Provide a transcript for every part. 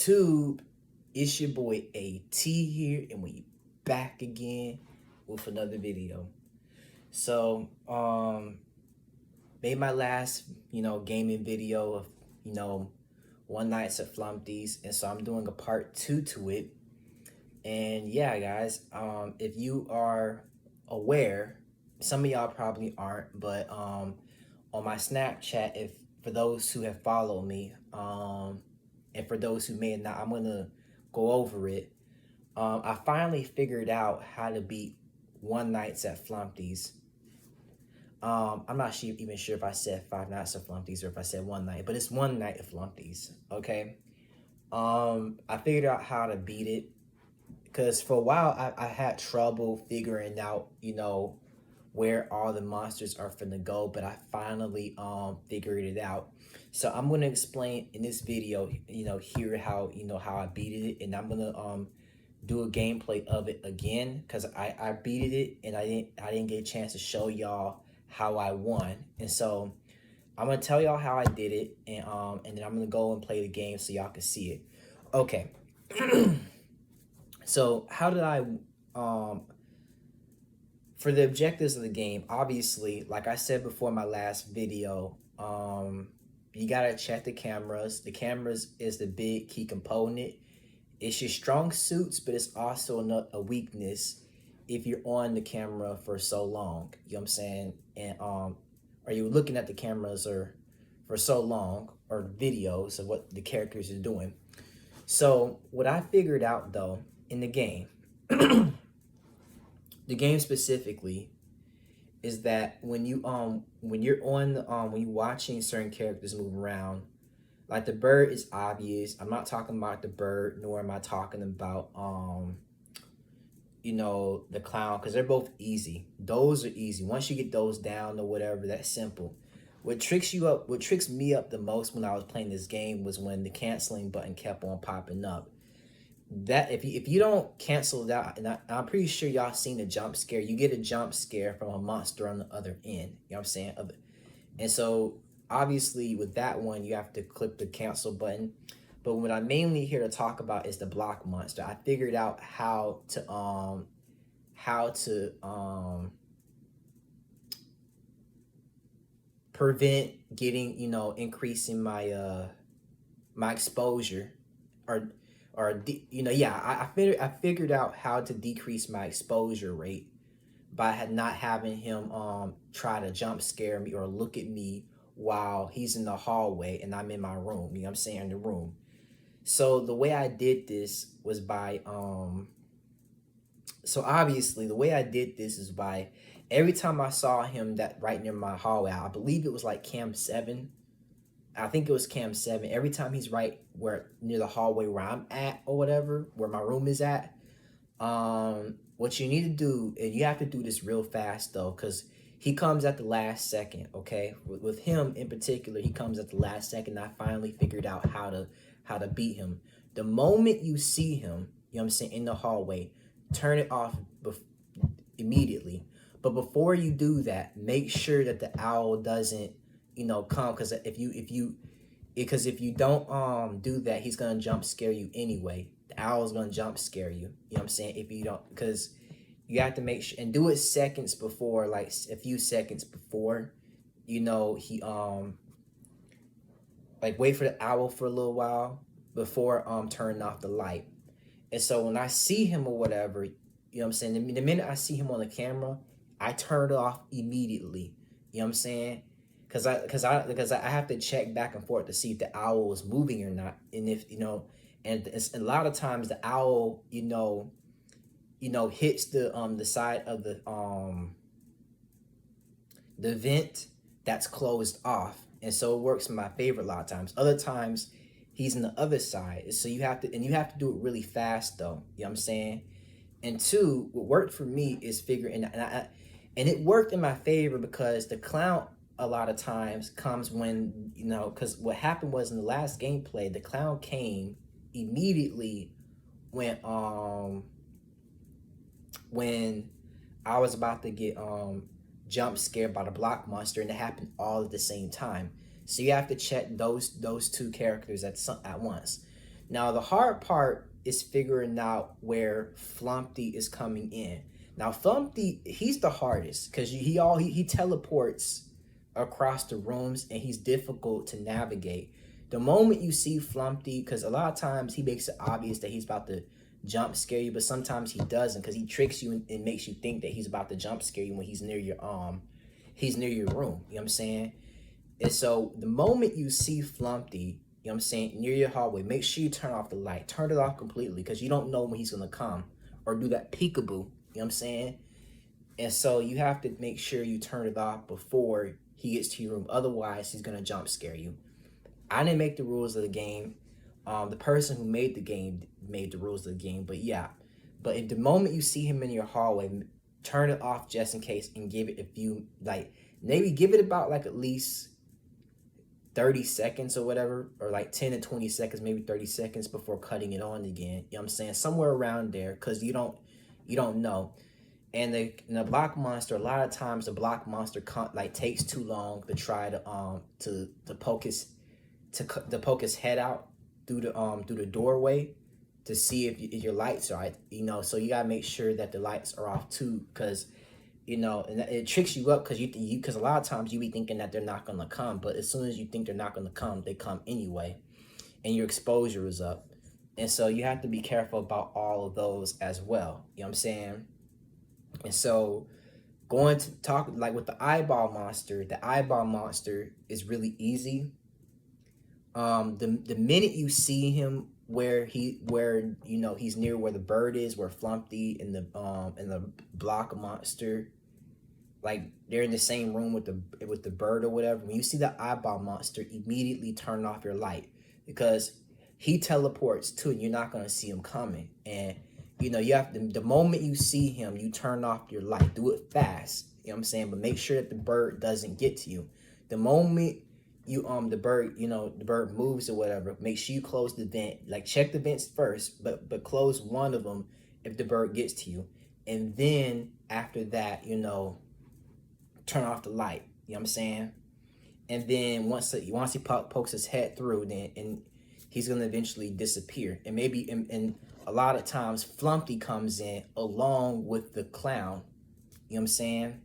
YouTube? It's your boy AT here, and we back again with another video. So, made my last, gaming video of, one Nights at Flumpty's, and so I'm doing a part 2 to it. And yeah, guys, if you are aware, some of y'all probably aren't, but on my Snapchat, if for those who have followed me, and for those who may not, I'm gonna go over it. I finally figured out how to beat one Nights at Flumpty's. I'm not even sure if I said 5 Nights at Flumpty's or if I said one night, but it's one night at Flumpty's. Okay. I figured out how to beat it because for a while I had trouble figuring out, where all the monsters are finna go, but I finally figured it out. So I'm gonna explain in this video, here how how I beat it, and I'm gonna do a gameplay of it again because I beat it and I didn't get a chance to show y'all how I won. And so I'm gonna tell y'all how I did it, and then I'm gonna go and play the game so y'all can see it. Okay. So how did I for the objectives of the game, obviously, like I said before in my last video, you gotta check the cameras. The cameras is the big key component. It's your strong suits, but it's also a weakness if you're on the camera for so long. You know what I'm saying? And or you're looking at the cameras or for so long, or videos of what the characters are doing. So what I figured out though in the game, the game specifically, is that when you're watching certain characters move around, like the bird is obvious. I'm not talking about the bird, nor am I talking about the clown, because they're both easy. Those are easy. Once you get those down or whatever, that's simple. What tricks me up the most when I was playing this game was when the canceling button kept on popping up. That if you don't cancel it out, and I'm pretty sure y'all seen a jump scare. You get a jump scare from a monster on the other end. You know what I'm saying? And so obviously with that one, you have to click the cancel button. But what I'm mainly here to talk about is the block monster. I figured out how to prevent getting, increasing my my exposure, or I figured out how to decrease my exposure rate by not having him try to jump scare me or look at me while he's in the hallway and I'm in my room. You know what I'm saying? In the room. So the way I did this was by so obviously the way I did this is by every time I saw him that right near my hallway, I believe it was like cam 7. I think it was cam 7. Every time he's right where near the hallway where I'm at or whatever, where my room is at, what you need to do, and you have to do this real fast though, because he comes at the last second. Okay, with him in particular, he comes at the last second. I finally figured out how to beat him. The moment you see him, you know what I'm saying, in the hallway, turn it off immediately. But before you do that, make sure that the owl doesn't come, because if you don't do that, he's gonna jump scare you anyway. The owl's gonna jump scare you. You know what I'm saying? If you don't, because you have to make sure and do it seconds before, like a few seconds before, he like wait for the owl for a little while before turning off the light. And so when I see him or whatever, you know what I'm saying, the minute I see him on the camera, I turn it off immediately. You know what I'm saying? Because I have to check back and forth to see if the owl is moving or not, and if and it's, a lot of times the owl hits the side of the vent that's closed off, and so it works in my favor a lot of times. Other times he's in the other side, so you have to do it really fast though. You know what I'm saying? And two, what worked for me is figuring, and it worked in my favor because the clown a lot of times comes when, because what happened was in the last gameplay, the clown came immediately when I was about to get jump scared by the block monster, and it happened all at the same time. So you have to check those two characters at once. Now the hard part is figuring out where Flumpty is coming in. Now Flumpty, he's the hardest because he teleports across the rooms and he's difficult to navigate. The moment you see Flumpty, because a lot of times he makes it obvious that he's about to jump scare you, but sometimes he doesn't because he tricks you and makes you think that he's about to jump scare you when he's near your room. You know what I'm saying? And so the moment you see Flumpty, you know what I'm saying, near your hallway, make sure you turn off the light. Turn it off completely because you don't know when he's gonna come or do that peekaboo. You know what I'm saying? And so you have to make sure you turn it off before he gets to your room. Otherwise, he's gonna jump scare you. I didn't make the rules of the game. The person who made the game made the rules of the game. But yeah, but if the moment you see him in your hallway, turn it off just in case and give it a few, like maybe give it about like at least 30 seconds or whatever, or like 10 to 20 seconds, maybe 30 seconds before cutting it on again. You know what I'm saying? Somewhere around there, because you don't know. And the block monster, a lot of times the block monster like takes too long to try to poke his head out through the doorway to see if your lights are, you know, so you gotta make sure that the lights are off too, because you know, and it tricks you up because because a lot of times you be thinking that they're not gonna come, but as soon as you think they're not gonna come, they come anyway, and your exposure is up, and so you have to be careful about all of those as well. You know what I'm saying? And so going to talk like with the eyeball monster is really easy. The minute you see him where you know he's near where the bird is, where Flumpty and the block monster, like they're in the same room with the bird or whatever. When you see the eyeball monster, immediately turn off your light because he teleports too, and you're not gonna see him coming. And you know you have to, the moment you see him, you turn off your light. Do it fast. You know what I'm saying? But make sure that the bird doesn't get to you. The moment you the bird moves or whatever, make sure you close the vent. Like check the vents first, but close one of them if the bird gets to you, and then after that, you know, turn off the light. You know what I'm saying? And then once he pokes his head through, then and he's gonna eventually disappear. And maybe and a lot of times Flumpty comes in along with the clown. You know what I'm saying?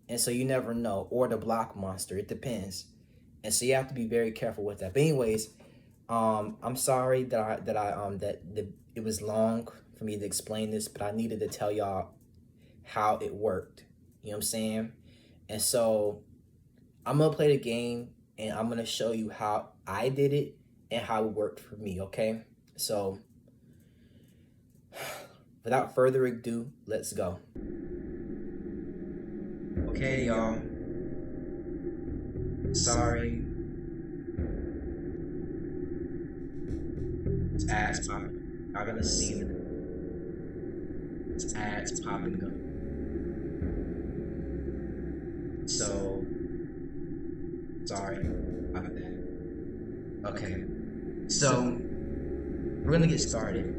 And so you never know, or the block monster. It depends. And so you have to be very careful with that. But anyways, I'm sorry that it was long for me to explain this, but I needed to tell y'all how it worked. You know what I'm saying? And so I'm gonna play the game and I'm gonna show you how I did it and how it worked for me, okay? So without further ado, let's go. Okay, y'all. Sorry. It's ads popping. Y'all gonna see it. It's ads popping up. So sorry about that. Okay. So we're gonna get started.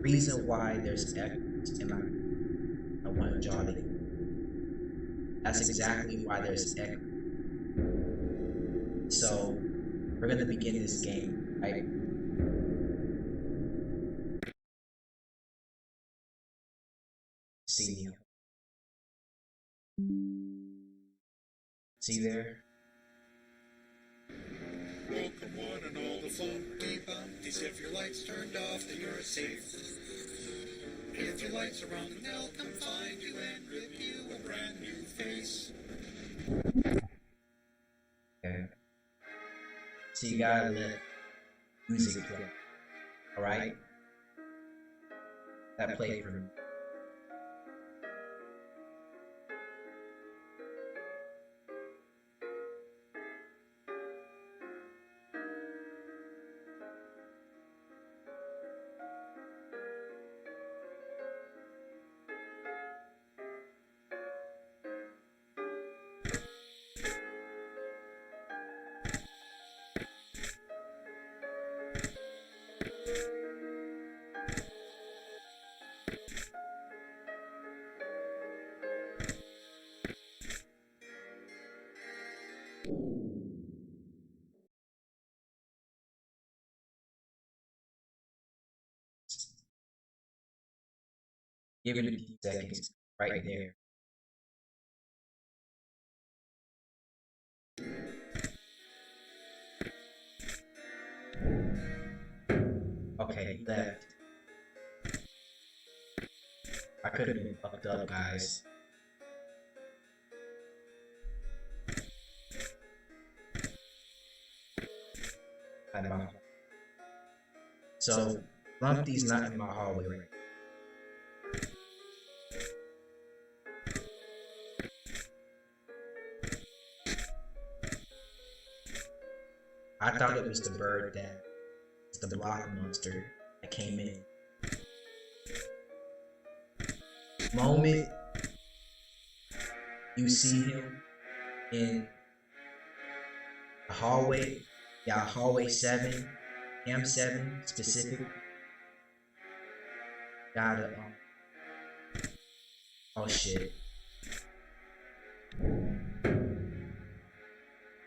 Reason why there's X and I want y'all to. That's exactly why there's X. So we're gonna begin this game, right? See you. See there? Welcome one and all the Flumpty Bumpties. If your lights turned off, then you're safe. If your lights are on, then they'll come find you and rip you a brand new face. Okay. So you gotta let music play. Alright? That played for me. Give it a few seconds right there. Okay, he left. I could have been fucked up, guys. So, Flumpty's not in my hallway right now. I thought it was the bird that was the block monster that came in. Moment you see him in the hallway, hallway 7, M7 specifically, gotta, oh shit.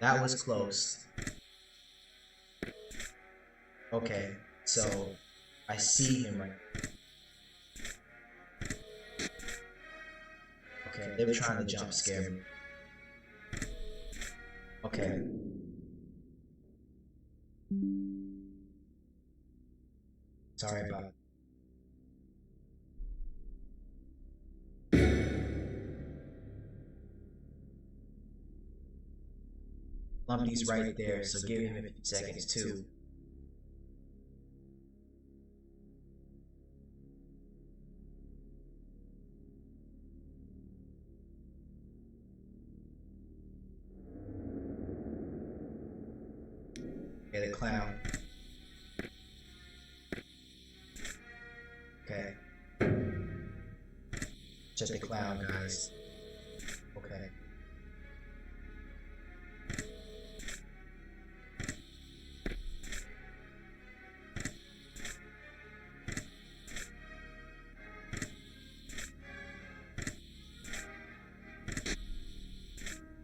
That was close. Okay, so I see him right now. Okay, they were trying to jump scare me. Okay. Sorry about it. Lumpy's right there, so give him a few seconds too. Okay, the clown. Okay. Check the clown, guys. Okay.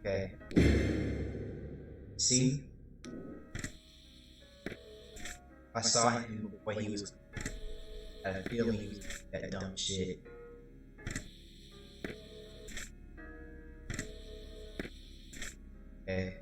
Okay. See? I saw him when he was. I had a feeling he was that dumb shit. Okay.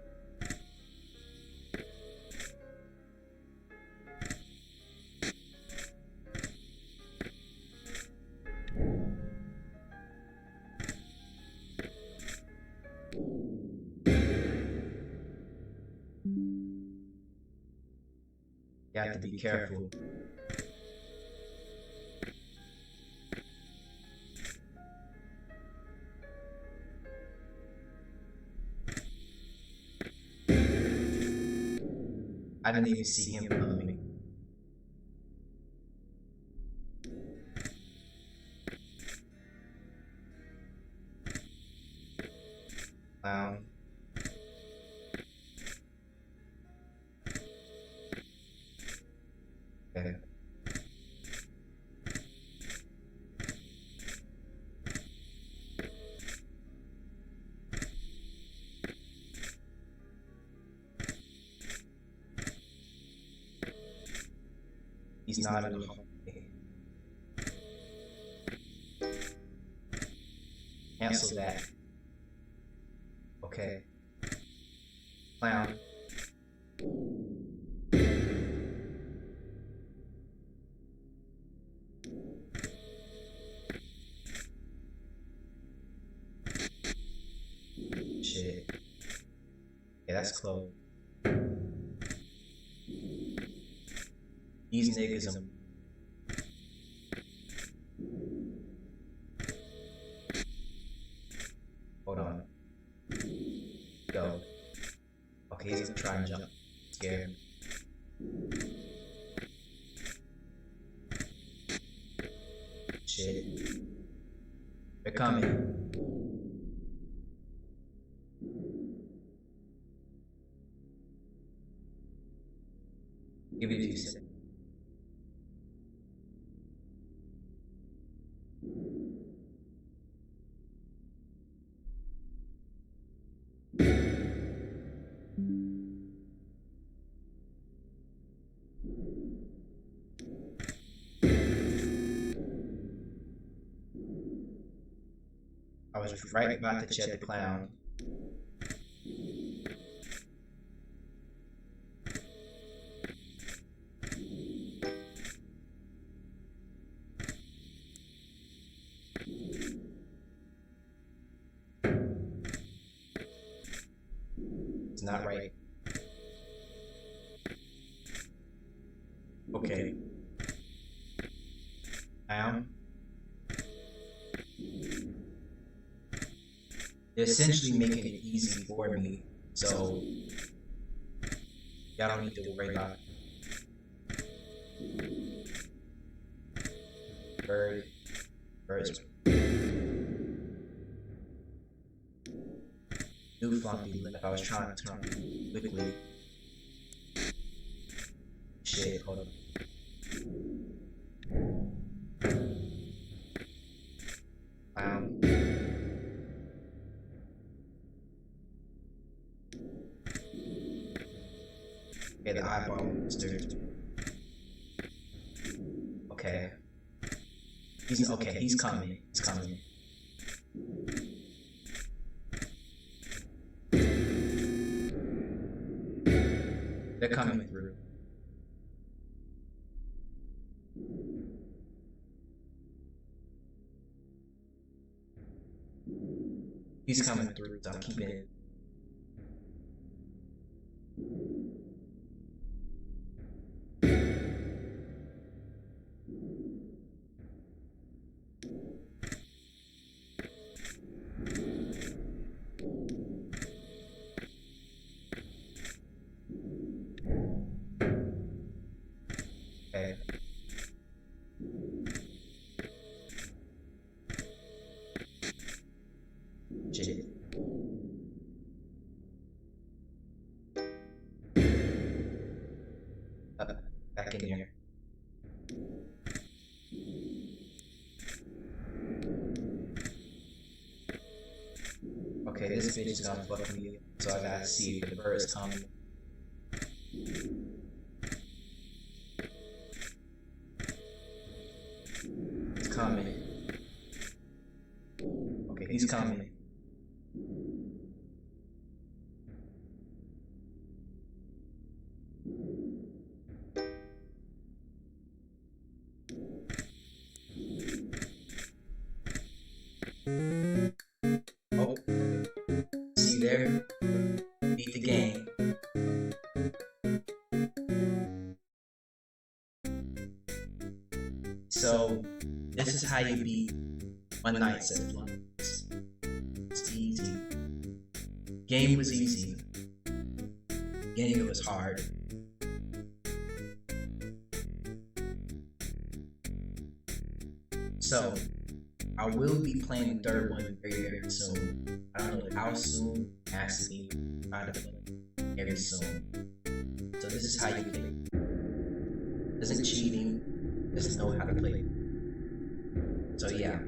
You have to be careful. I didn't even see him coming. Okay. He's not in the hallway. Cancel that. Okay. Clown. Shit. Yeah, that's close. These niggas are. Hold on. Go. Okay, he's gonna try and jump. Scare me. Shit. They're coming. Give it a few seconds. I was right about to check the clown. It's not right. Okay. Now, they're essentially making it easy for me, so y'all don't need to worry about birds. New Flumpty left. I was trying to turn quickly. Shit, hold up. Okay, the eyeball monster. Okay. He's okay, he's coming. He's coming. They're coming through. He's coming through, so I'm keeping it. Okay. Shit. Back in here. Okay, this bitch is gonna fuck me, so I gotta see if the bird's coming. It's coming. Okay, he's coming. Oh, see there? Beat the game. So, this is how you beat One Nights Flumpty. It's easy. Game was easy. Getting it was hard. So, I will be playing the third one very, very soon. I don't know how soon. Ask me. Try to play very soon. So this is how you play. This isn't cheating. Just know how to play. So yeah.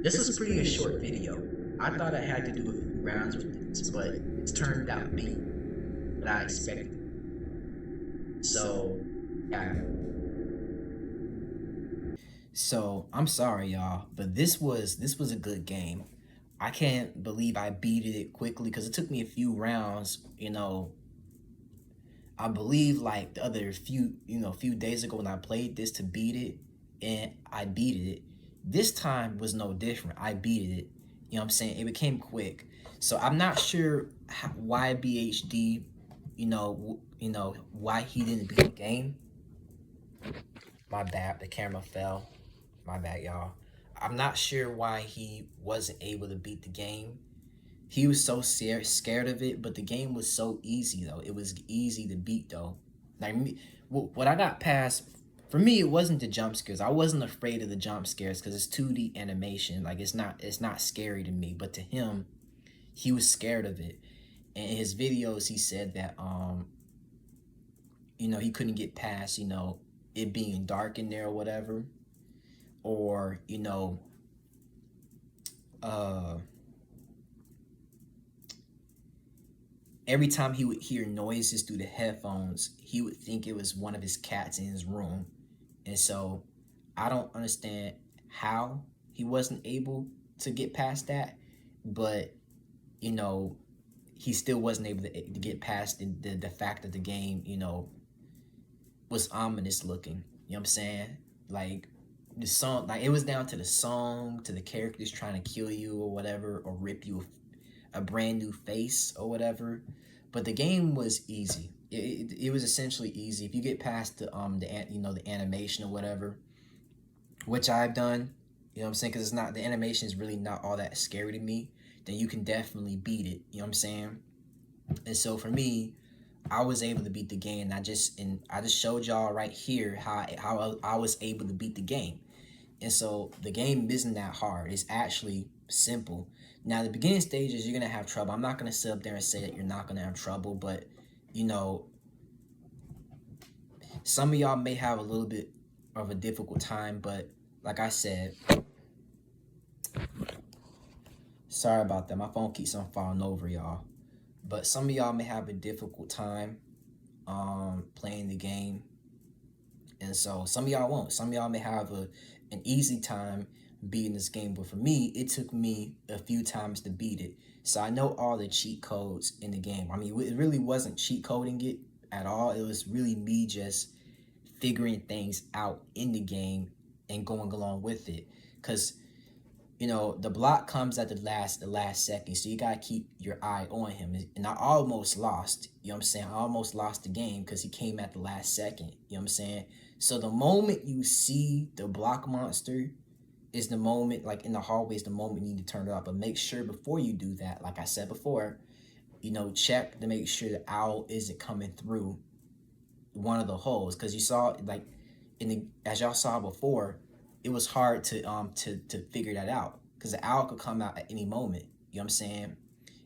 This was pretty a short video. I thought I had to do a few rounds with this, but it's turned out to be what I expected. So yeah. So I'm sorry, y'all, but this was a good game. I can't believe I beat it quickly because it took me a few rounds. You know, I believe like the other few days ago when I played this to beat it, and I beat it. This time was no different. I beat it. You know what I'm saying? It became quick. So I'm not sure why BHD, why he didn't beat the game. My bad. The camera fell. My bad, y'all. I'm not sure why he wasn't able to beat the game. He was so scared of it, but the game was so easy, though. It was easy to beat, though. Like, what I got past, for me, it wasn't the jump scares. I wasn't afraid of the jump scares because it's 2D animation. Like, it's not scary to me. But to him, he was scared of it. And in his videos, he said that, he couldn't get past, it being dark in there or whatever. Or, every time he would hear noises through the headphones, he would think it was one of his cats in his room. And so I don't understand how he wasn't able to get past that, but you know, he still wasn't able to get past the fact that the game, you know, was ominous looking. You know what I'm saying? Like the song, like it was down to the song, to the characters trying to kill you or whatever, or rip you a brand new face or whatever. But the game was easy. It was essentially easy if you get past the you know, the animation or whatever, which I've done. You know what I'm saying? Because it's not, the animation is really not all that scary to me. Then you can definitely beat it. You know what I'm saying? And so for me, I was able to beat the game. I just showed y'all right here how I was able to beat the game. And so the game isn't that hard. It's actually simple. Now the beginning stages, you're gonna have trouble. I'm not gonna sit up there and say that you're not gonna have trouble, but you know, some of y'all may have a little bit of a difficult time. But like I said, sorry about that. My phone keeps on falling over, y'all. But some of y'all may have a difficult time playing the game. And so some of y'all won't. Some of y'all may have an easy time beating this game. But for me, it took me a few times to beat it. So I know all the cheat codes in the game. I mean, it really wasn't cheat coding it at all. It was really me just figuring things out in the game and going along with it. Because, you know, the block comes at the last second, so you gotta keep your eye on him. And I almost lost, you know what I'm saying? I almost lost the game because he came at the last second, you know what I'm saying? So the moment you see the block monster is the moment, like in the hallway, is the moment you need to turn it off. But make sure before you do that, like I said before, you know, check to make sure the owl isn't coming through one of the holes. Because you saw, like, as y'all saw before, it was hard to figure that out because the owl could come out at any moment. You know what I'm saying?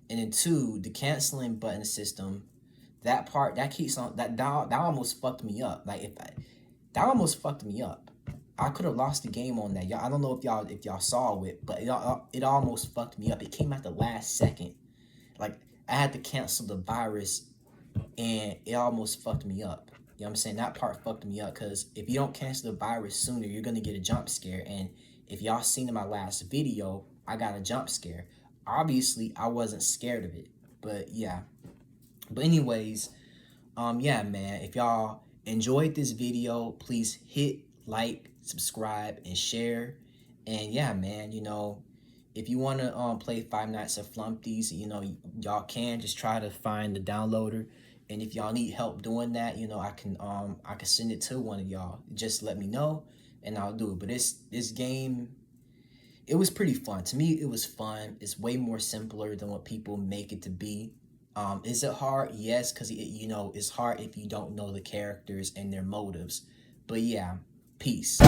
And then two, the canceling button system, that part that keeps on that almost fucked me up. Like that almost fucked me up. I could have lost the game on that. Y'all, I don't know if y'all saw it, but it almost fucked me up. It came at the last second. Like I had to cancel the virus, and it almost fucked me up. You know what I'm saying? That part fucked me up because if you don't cancel the virus sooner, you're going to get a jump scare. And if y'all seen in my last video, I got a jump scare. Obviously, I wasn't scared of it. But yeah. But anyways, yeah, man. If y'all enjoyed this video, please hit like, subscribe, and share. And yeah, man, you know, if you want to play Five Nights at Flumpty's, you know, y'all can just try to find the downloader. And if y'all need help doing that, you know, I can send it to one of y'all. Just let me know and I'll do it. But this game, it was pretty fun. To me, it was fun. It's way more simpler than what people make it to be. Is it hard? Yes, because you know, it's hard if you don't know the characters and their motives. But yeah, peace.